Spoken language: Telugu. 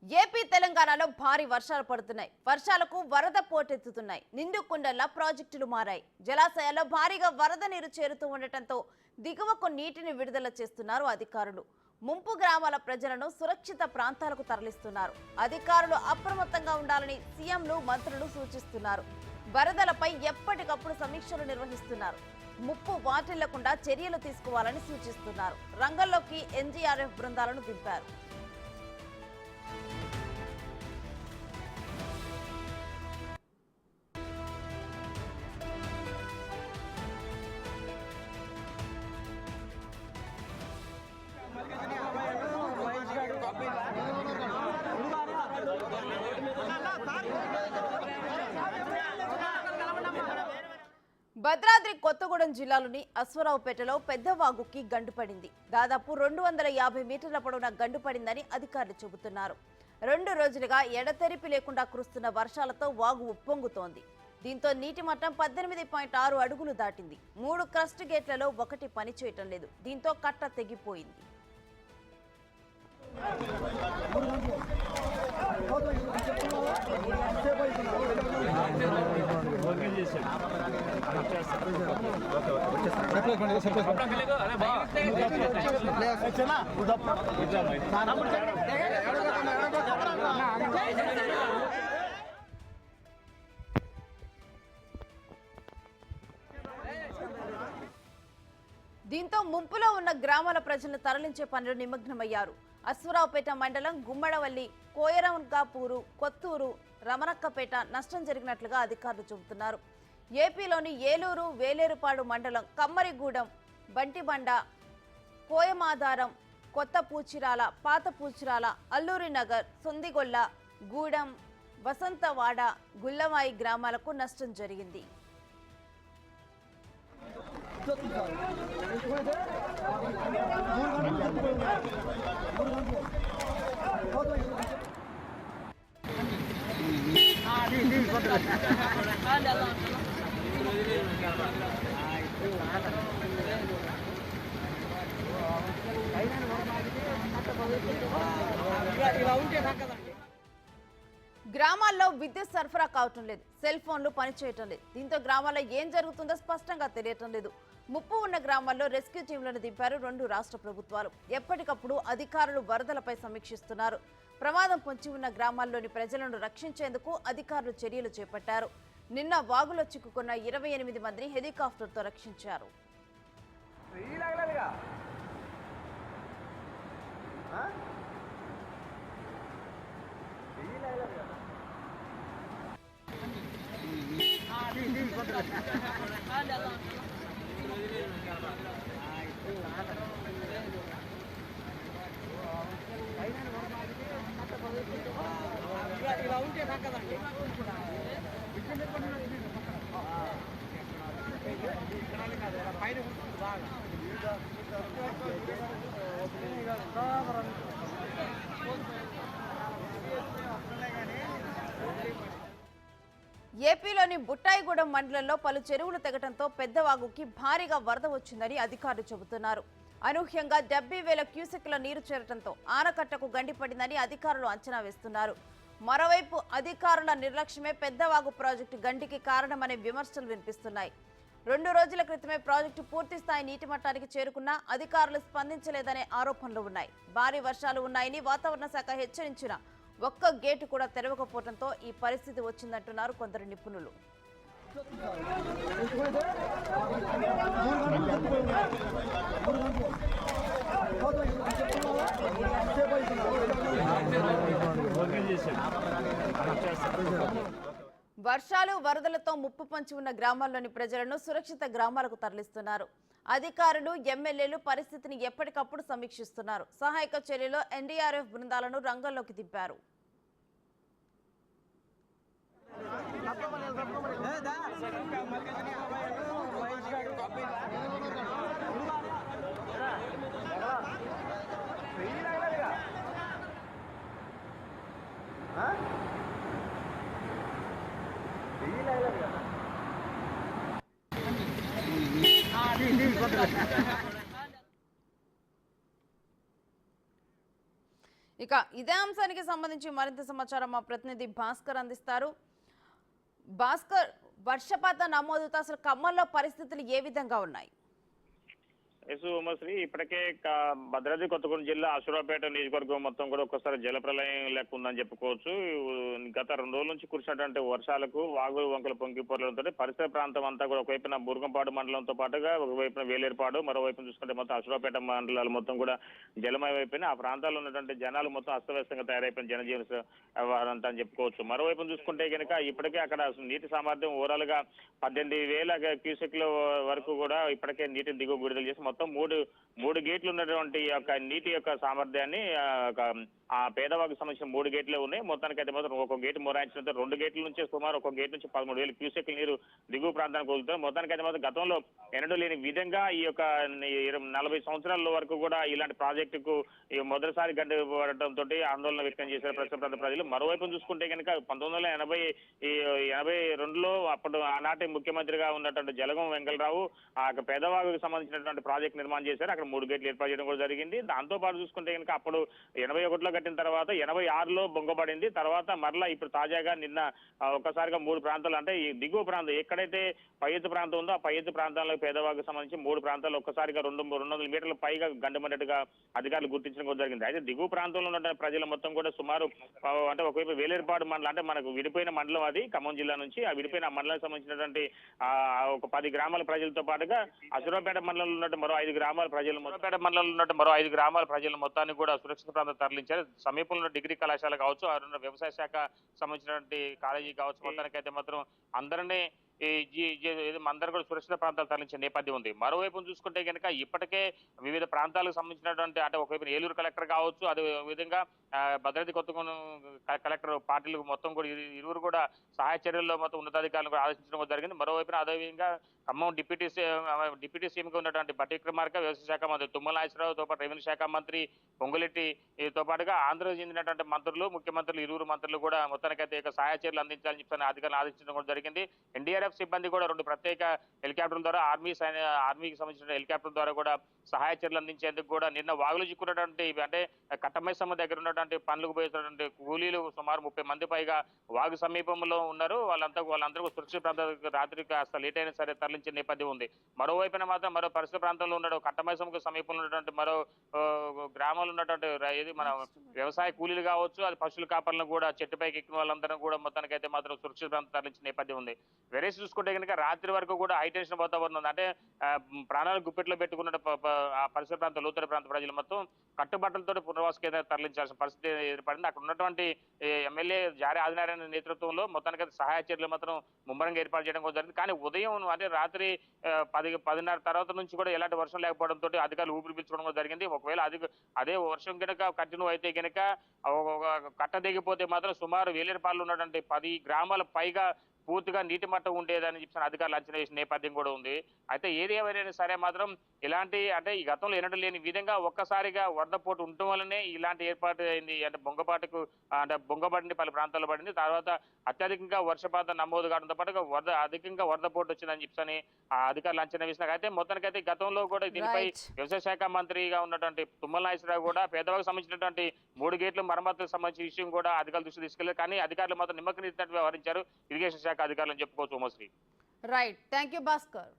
ఏపీ తెలంగాణలో భారీ వర్షాలు పడుతున్నాయి. వర్షాలకు వరద పోటెత్తుతున్నాయి. నిండు కుండల్లా ప్రాజెక్టులు మారాయి. జలాశయాల్లో భారీగా వరద నీరు చేరుతూ ఉండటంతో దిగువకు నీటిని విడుదల చేస్తున్నారు అధికారులు. ముంపు గ్రామాల ప్రజలను సురక్షిత ప్రాంతాలకు తరలిస్తున్నారు. అధికారులు అప్రమత్తంగా ఉండాలని సీఎంలు, మంత్రులు సూచిస్తున్నారు. వరదలపై ఎప్పటికప్పుడు సమీక్షలు నిర్వహిస్తున్నారు. ముప్పు వాటిల్లకుండా చర్యలు తీసుకోవాలని సూచిస్తున్నారు. రంగంలోకి ఎన్డీఆర్ఎఫ్ బృందాలను దింపారు. భద్రాద్రి కొత్తగూడెం జిల్లాలోని అశ్వరావుపేటలో పెద్ద వాగుకి గండు పడింది. దాదాపు 250 మీటర్ల పొడవున గండు పడిందని అధికారులు చెబుతున్నారు. 2 రోజులుగా ఎడతెరిపి లేకుండా కురుస్తున్న వర్షాలతో వాగు ఉప్పొంగుతోంది. దీంతో నీటి మట్టం 18.6 అడుగులు దాటింది. 3 క్రస్ట్ గేట్లలో ఒకటి పనిచేయటం లేదు. దీంతో కట్ట తెగిపోయింది. దీంతో ముంపులో ఉన్న గ్రామాల ప్రజలను తరలించే పనులు నిమగ్నమయ్యారు. అశ్వరావుపేట మండలం గుమ్మడవల్లి, కోయరంగాపూరు, కొత్తూరు, రమణక్కపేట నష్టం జరిగినట్లుగా అధికారులు చెబుతున్నారు. ఏపీలోని ఏలూరు, వేలేరుపాడు మండలం కమ్మరిగూడెం, బంటిబండ, కోయమాధారం, కొత్త పూచిరాల, పాత పూచిరాల, అల్లూరి నగర్, సొందిగొల్ల, గూడెం, వసంతవాడ, గుల్లవాయి గ్రామాలకు నష్టం జరిగింది. గ్రామాల్లో విద్యుత్ సరఫరా కావటం లేదు. సెల్ ఫోన్లు పనిచేయటం లేదు. దీంతో గ్రామాల్లో ఏం జరుగుతుందో స్పష్టంగా తెలియటం లేదు. ముప్పు ఉన్న గ్రామాల్లో రెస్క్యూ టీంలను దింపారు 2 రాష్ట్ర ప్రభుత్వాలు. ఎప్పటికప్పుడు అధికారులు వరదలపై సమీక్షిస్తున్నారు. ప్రమాదం పొంచి ఉన్న గ్రామాల్లోని ప్రజలను రక్షించేందుకు అధికారులు చర్యలు చేపట్టారు. నిన్న వాగులో చిక్కుకున్న 28 మందిని హెలికాప్టర్తో రక్షించారు. ఏపీలోని బుట్టాయిగూడెం మండలంలో పలు చెరువులు తెగటంతో పెద్దవాగుకి భారీగా వరద వచ్చిందని అధికారులు చెబుతున్నారు. అనూహ్యంగా 70,000 క్యూసెక్ల నీరు చేరటంతో ఆనకట్టకు గండిపడిందని అధికారులు అంచనా వేస్తున్నారు. మరోవైపు అధికారుల నిర్లక్ష్యమే పెద్దవాగు ప్రాజెక్టు గండికి కారణమనే విమర్శలు వినిపిస్తున్నాయి. 2 రోజుల క్రితమే ప్రాజెక్టు పూర్తిస్థాయి నీటి మట్టానికి చేరుకున్నా అధికారులు స్పందించలేదనే ఆరోపణలు ఉన్నాయి. భారీ వర్షాలు ఉన్నాయని వాతావరణ శాఖ హెచ్చరించిన ఒక్క గేటు కూడా తెరవకపోవడంతో ఈ పరిస్థితి వచ్చిందంటున్నారు కొందరు నిపుణులు. వర్షాలు, వరదలతో ముప్పు పొంచి ఉన్న గ్రామాల్లోని ప్రజలను సురక్షిత గ్రామాలకు తరలిస్తున్నారు. అధికారులు, ఎమ్మెల్యేలు పరిస్థితిని ఎప్పటికప్పుడు సమీక్షిస్తున్నారు. సహాయక చర్యలో ఎన్డీఆర్ఎఫ్ బృందాలను రంగంలోకి దింపారు. ఇక ఇక ఇదే అంశానికి సంబంధించి మరింత సమాచారం మా ప్రతినిధి భాస్కర్ అందిస్తారు. భాస్కర్, వర్షపాత నమోదుతో అసలు ఖమ్మంలో పరిస్థితులు ఏ విధంగా ఉన్నాయి? ఉమాశ్రీ ఇప్పటికే భద్రాద్రి కొత్తగూడెం జిల్లా అసురాపేట నియోజకవర్గం మొత్తం కూడా ఒక్కసారి జలప్రలయం లెక్క ఉందని చెప్పుకోవచ్చు. గత 2 రోజుల నుంచి కురిసినటువంటి వర్షాలకు వాగులు వంకలు పొంగిపోవడంతో పరిసర ప్రాంతం అంతా కూడా ఒకవైపున బుర్గంపాడు మండలంతో పాటుగా ఒకవైపున వేలేరుపాడు, మరోవైపున చూసుకుంటే మొత్తం అసురాపేట మండలాలు మొత్తం కూడా జలమయ వైపున ఆ ప్రాంతాల్లో ఉన్నటువంటి జనాలు మొత్తం అస్తవ్యస్తంగా తయారైపోయిన జనజీవన అంతా అని చెప్పుకోవచ్చు. మరోవైపు చూసుకుంటే కనుక ఇప్పటికే అక్కడ నీటి సామర్థ్యం ఓవరాల్ గా 18,000 క్యూసెక్ల వరకు కూడా ఇప్పటికే నీటిని దిగువ విడుదల చేసి మొత్తం మూడు గేట్లు ఉన్నటువంటి యొక్క నీటి యొక్క సామర్థ్యాన్ని ఆ పేదవాకు సంబంధించిన 3 గేట్లే ఉన్నాయి. మొత్తానికి అయితే మాత్రం ఒక గేటు మొరాయించినంత 2 గేట్ల నుంచి సుమారు ఒక గేట్ నుంచి 13,000 క్యూసెక్ల నీరు దిగువ ప్రాంతానికి వదులుతారు. మొత్తానికి అయితే మాత్రం గతంలో ఎన్నడూ లేని విధంగా ఈ యొక్క 40 సంవత్సరాల వరకు కూడా ఇలాంటి ప్రాజెక్టుకు మొదటిసారి గడ్డ పడటంతో ఆందోళన వ్యక్తం చేశారు పరిసర ప్రాంత ప్రజలు. మరోవైపు చూసుకుంటే కనుక 1982లో అప్పుడు ఆనాటి ముఖ్యమంత్రిగా ఉన్నటువంటి జలగం వెంకటరావు ఆ పేదవాగుకు సంబంధించినటువంటి ప్రాజెక్ట్ నిర్మాణం చేశారు. అక్కడ 3 గేట్లు ఏర్పాటు చేయడం కూడా జరిగింది. దాంతో పాటు చూసుకుంటే కనుక అప్పుడు 81లో కట్టిన తర్వాత 86లో బొంగబడింది. తర్వాత మరలా ఇప్పుడు తాజాగా నిన్న ఒక్కసారిగా 3 ప్రాంతాలు అంటే ఈ దిగువ ప్రాంతం ఎక్కడైతే పై ఎత్తు ప్రాంతం ఉందో ఆ పై ఎత్తు ప్రాంతాలకు పేదవాగుకు సంబంధించి 3 ప్రాంతాలు ఒక్కసారిగా 200 మీటర్ల పైగా గంటమన్నట్టుగా అధికారులు గుర్తించడం కూడా జరిగింది. అయితే దిగువ ప్రాంతంలో ఉన్న ప్రజలు మొత్తం కూడా సుమారు అంటే ఒకవైపు వేలేరుపాడు మండలం అంటే మనకు విడిపోయిన మండలం అది ఖమ్మం జిల్లా నుంచి ఆ విడిపోయిన మండలానికి సంబంధించినటువంటి ఒక 10 గ్రామాల ప్రజలతో పాటుగా అసురాపేట మండలంలో ఉన్నట్టు మరో 5 గ్రామాల ప్రజలు మరో 5 గ్రామాల ప్రజలు మొత్తాన్ని కూడా సురక్షిత ప్రాంతం తరలించారు. సమీపంలో డిగ్రీ కళాశాల కావచ్చు, వ్యవసాయ శాఖ సంబంధించినటువంటి కాలేజీ కావచ్చు, మొత్తానికైతే మాత్రం అందరినీ అందరూ కూడా సురక్షిత ప్రాంతాలు తరలించే నేపథ్యం ఉంది. మరోవైపు చూసుకుంటే కనుక ఇప్పటికే వివిధ ప్రాంతాలకు సంబంధించినటువంటి అంటే ఒకవైపు ఏలూరు కలెక్టర్ కావచ్చు, అదే విధంగా భద్రాద్రి కొత్తగూడెం కలెక్టర్ పార్టీలు మొత్తం కూడా ఇరువురు కూడా సహాయ చర్యల్లో మొత్తం ఉన్నతాధికారులను కూడా ఆలోచించడం జరిగింది. మరోవైపున అదేవిధంగా ఖమ్మం డిప్యూటీ సీఎంగా ఉన్నటువంటి బట్టి విక్రమార్క, వ్యవసాయ శాఖ మంత్రి తుమ్మల నాగేశ్వరరావుతో పాటు రెవెన్యూ శాఖ మంత్రి పొంగులెట్టితో పాటుగా ఆంధ్రప్రదేశ్ చెందినటువంటి మంత్రులు, ముఖ్యమంత్రులు ఇరువురు మంత్రులు కూడా మొత్తానికైతే సహాయ చర్యలు అందించాలని చెప్పి అధికారులు ఆదేశించడం కూడా జరిగింది. ఎన్డీఆర్ఎఫ్ సిబ్బంది కూడా 2 ప్రత్యేక హెలికాప్టర్ల ద్వారా ఆర్మీకి సంబంధించిన హెలికాప్టర్ ద్వారా కూడా సహాయ చర్యలు అందించేందుకు కూడా నిన్న వాగులు చిక్కున్నటువంటి అంటే కట్టమైసమ్మ దగ్గర ఉన్నటువంటి పనులకు పోయేటువంటి కూలీలు సుమారు 30 మంది పైగా వాగు సమీపంలో ఉన్నారు. వాళ్ళందరూ సురక్షిత ప్రాంతాలకు రాత్రి కాస్త లేట్ అయినా సరే తరలించే నేపథ్యం ఉంది. మరోవైపున మాత్రం మరో పరిసర ప్రాంతంలో ఉన్న కట్టమైసమ్మకు సమీపంలో ఉన్నటువంటి మరో గ్రామాలు ఉన్నటువంటి ఇది మన వ్యవసాయ కూలీలు కావచ్చు, అది పశువుల కాపర్లను కూడా చెట్టుపైకి ఎక్కిన వాళ్ళందరూ కూడా మొత్తానికైతే మాత్రం సురక్షిత ప్రాంతం తరలించే నేపథ్యం ఉంది. వేరే చూసుకుంటే కనుక రాత్రి వరకు కూడా హైటెన్షన్ వాతావరణం ఉంది. అంటే ప్రాణాలు గుప్పెట్లో పెట్టుకున్న ఆ పరిసర ప్రాంత లోతర ప్రాంత ప్రజలు మొత్తం కట్టుబట్టలతో పునర్వాస కేంద్రాలు తరలించాల్సిన పరిస్థితి ఏర్పడింది. అక్కడ ఉన్నటువంటి ఎమ్మెల్యే జారీ ఆదినారాయణ నేతృత్వంలో మొత్తానికి సహాయ చర్యలు మాత్రం ముమ్మరంగా ఏర్పాటు చేయడం కూడా జరిగింది. కానీ ఉదయం అంటే రాత్రి 10:30 తర్వాత నుంచి కూడా ఎలాంటి వర్షం లేకపోవడంతో అధికారులు ఊపిరి పీల్చుకోవడం కూడా జరిగింది. ఒకవేళ అదే వర్షం కనుక కంటిన్యూ అయితే కనుక కట్ట దిగిపోతే మాత్రం సుమారు వేలేరుపాడులో ఉన్నటువంటి 10 గ్రామాల పైగా పూర్తిగా నీటి మట్టం ఉండేదని చెప్పిన అధికారులు అంచనా వేసిన నేపథ్యం కూడా ఉంది. అయితే ఏది ఏమైనా సరే మాత్రం ఇలాంటి అంటే ఈ గతంలో ఎన్నడూ లేని విధంగా ఒక్కసారిగా వరద పోటు ఉండటం వల్లనే ఇలాంటి ఏర్పాటు అయింది. అంటే బొంగబడింది పలు ప్రాంతాల్లో పడింది. తర్వాత అత్యధికంగా వర్షపాతం నమోదు కావడంతో పాటుగా అధికంగా వరద పోటు వచ్చిందని చెప్పని ఆ అధికారులు అంచనా వేసినారు. అయితే మొత్తానికైతే గతంలో కూడా దీనిపై వ్యవసాయ శాఖ మంత్రిగా ఉన్నటువంటి తుమ్మల నాగేశ్వరరావు కూడా పేదవాళ్ళకు సంబంధించినటువంటి 3 గేట్ల మరమ్మతులకు సంబంధించిన విషయం కూడా అధికారుల దృష్టి తీసుకెళ్లారు. కానీ అధికారులు మాత్రం నిమ్మకం వ్యవహరించారు ఇరిగేషన్ శాఖ అధికారులను చెప్పుకోవచ్చు. Umashree. Right, thank you Bhaskar.